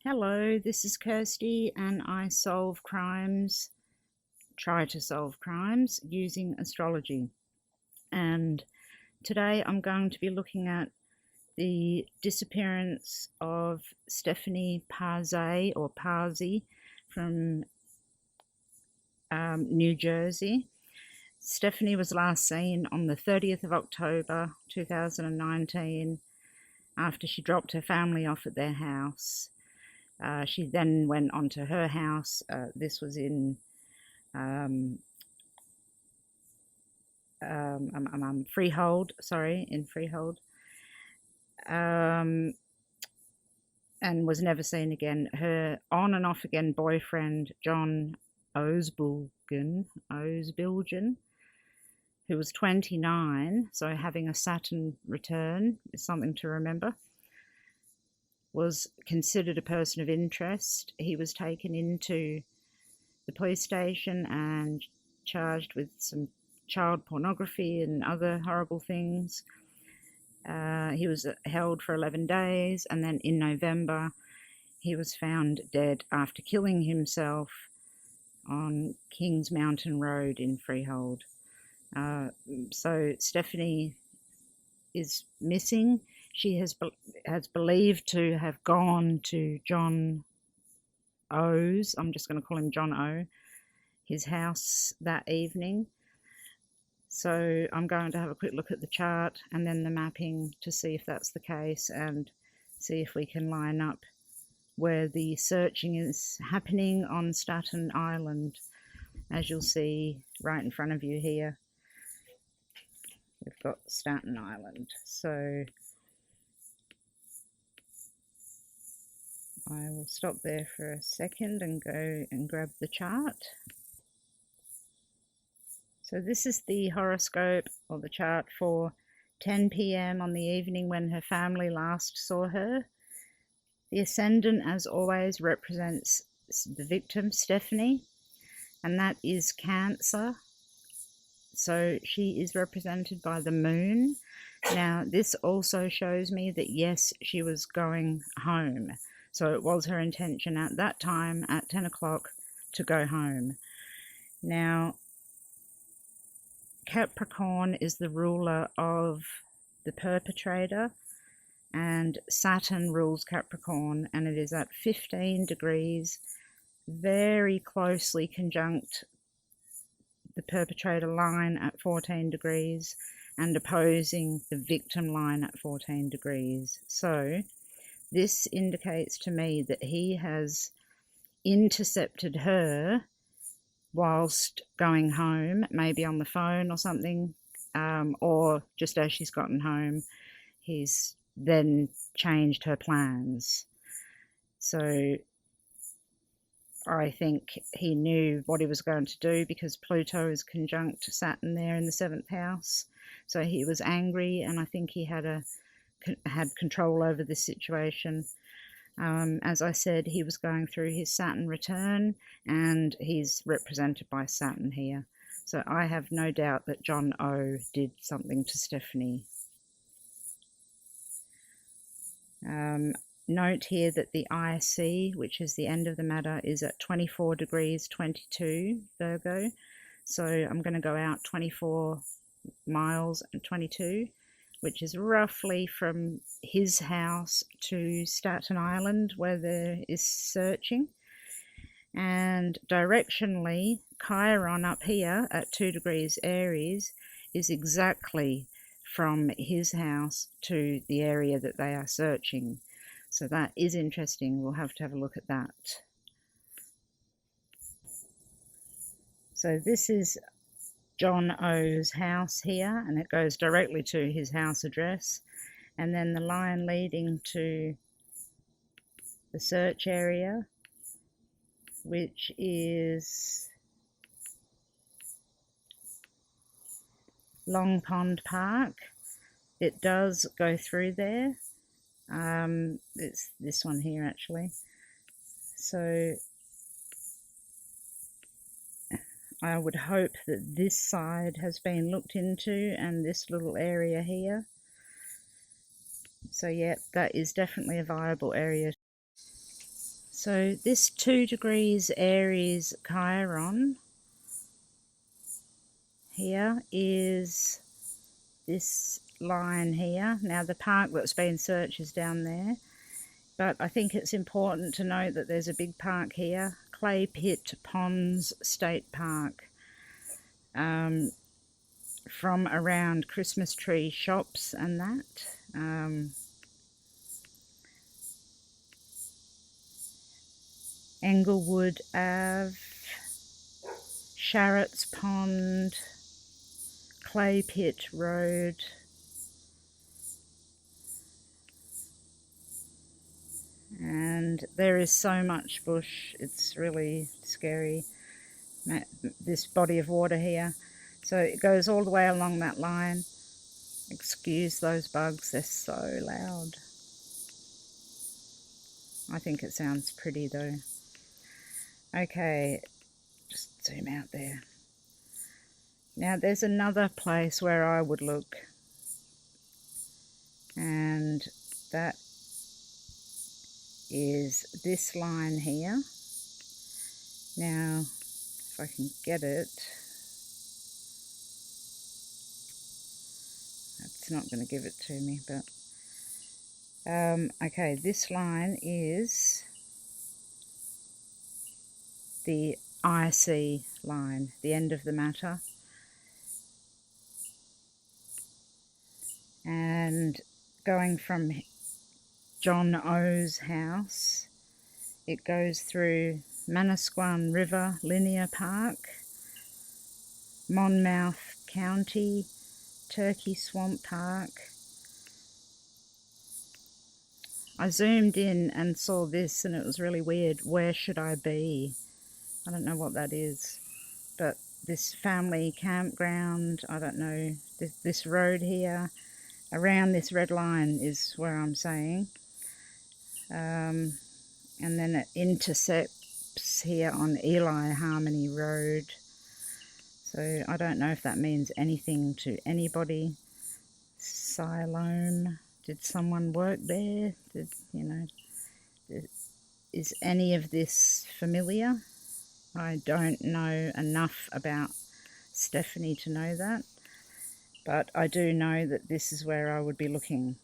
Hello, this is Kirsty and I try to solve crimes using astrology. And today I'm going to be looking at the disappearance of Stephanie Parze or Parze from New Jersey. Stephanie was last seen on the 30th of October 2019 after she dropped her family off at their house. She then went on to her house. This was in Freehold, in Freehold, and was never seen again. Her on and off again boyfriend, John Ozbilgen, who was 29, so having a Saturn return is something to remember, was considered a person of interest. He was taken into the police station and charged with some child pornography and other horrible things. He was held for 11 days, and then in November he was found dead after killing himself on Kings Mountain Road in Freehold. So Stephanie is missing. She has believed to have gone to John O's, I'm just going to call him John O, his house that evening. So I'm going to have a quick look at the chart and then the mapping to see if that's the case and see if we can line up where the searching is happening on Staten Island. As you'll see right in front of you here, we've got Staten Island. So I will stop there for a second and go and grab the chart. So this is the horoscope or the chart for 10 p.m. on the evening when her family last saw her. The ascendant, as always, represents the victim, Stephanie, and that is Cancer. So she is represented by the moon. Now, this also shows me that, yes, she was going home. So it was her intention at that time, at 10 o'clock, to go home. Now, Capricorn is the ruler of the perpetrator, and Saturn rules Capricorn, and it is at 15 degrees, very closely conjunct the perpetrator line at 14 degrees and opposing the victim line at 14 degrees. So this indicates to me that he has intercepted her whilst going home, maybe on the phone or something, or just as she's gotten home, he's then changed her plans. So I think he knew what he was going to do because Pluto is conjunct Saturn there in the 7th house. So he was angry, and I think he had control over this situation. As I said, he was going through his Saturn return, and he's represented by Saturn here. So I have no doubt that John O did something to Stephanie. Note here that the IC, which is the end of the matter, is at 24 degrees 22 Virgo. So I'm going to go out 24 miles and 22, which is roughly from his house to Staten Island where there is searching. And directionally, Chiron up here at 2 degrees Aries is exactly from his house to the area that they are searching. So that is interesting. We'll have to have a look at that. So this is John O's house here, and it goes directly to his house address, and then the line leading to the search area, which is Long Pond Park. It does go through there. It's this one here actually. So I would hope that this side has been looked into and this little area here. So yeah, that is definitely a viable area. So this 2 degrees Aries Chiron here is this line here. Now the park that's been searched is down there, but I think it's important to note that there's a big park here, Clay Pit Ponds State Park, from around Christmas tree shops and that. Englewood Ave, Sharrett's Pond, Clay Pit Road, and there is so much bush, it's really scary, this body of water here. So it goes all the way along that line. Excuse those bugs, they're so loud. I think it sounds pretty though. Okay, just zoom out there. Now there's another place where I would look, and that is this line here. Now, if I can get it, that's not going to give it to me, but okay, this line is the IC line, the end of the matter, and going from John O's house, it goes through Manasquan River Linear Park, Monmouth County, Turkey Swamp Park. I zoomed in and saw this and it was really weird. Where should I be? I don't know what that is, but this family campground, I don't know, this road here, around this red line is where I'm saying. And then it intercepts here on Eli Harmony Road. So I don't know if that means anything to anybody. Siloam, did someone work there? Is any of this familiar? I don't know enough about Stephanie to know that, but I do know that this is where I would be looking.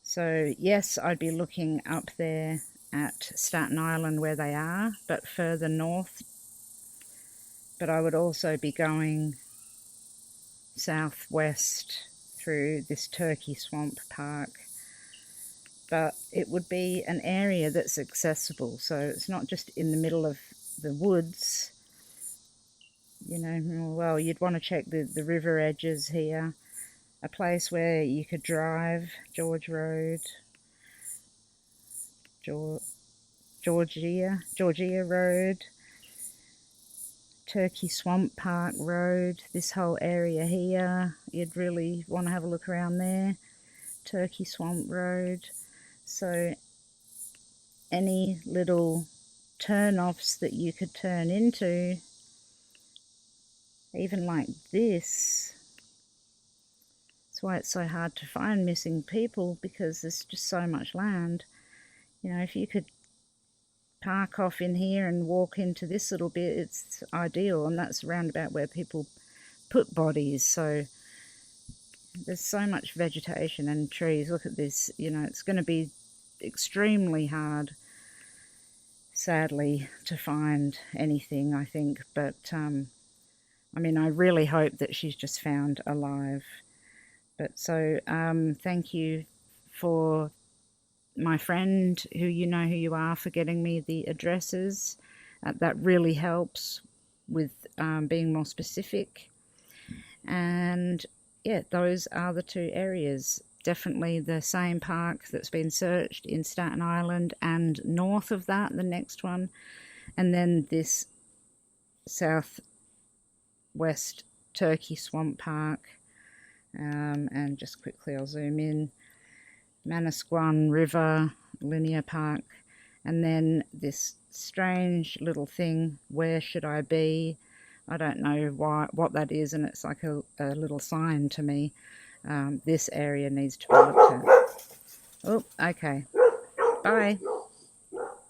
So yes, I'd be looking up there at Staten Island where they are, but further north. But I would also be going southwest through this Turkey Swamp Park. But it would be an area that's accessible, so it's not just in the middle of the woods. You know, well, you'd want to check the river edges here. A place where you could drive, George Road, Georgia Road, Turkey Swamp Park Road, this whole area here, you'd really want to have a look around there, Turkey Swamp Road. So any little turn-offs that you could turn into, even like this. That's why it's so hard to find missing people, because there's just so much land. You know, if you could park off in here and walk into this little bit, it's ideal, and that's around about where people put bodies. So there's so much vegetation and trees. Look at this, you know, it's going to be extremely hard, sadly, to find anything, I think. But I mean, I really hope that she's just found alive. But so thank you for my friend, who you know who you are, for getting me the addresses. That really helps with being more specific. And yeah, those are the 2 areas. Definitely the same park that's been searched in Staten Island, and north of that, the next one. And then this southwest Turkey Swamp Park. And just quickly I'll zoom in. Manasquan River Linear Park. And then this strange little thing, where should I be? I don't know what that is, and it's like a little sign to me. This area needs to be looked at. Oh, okay. Bye.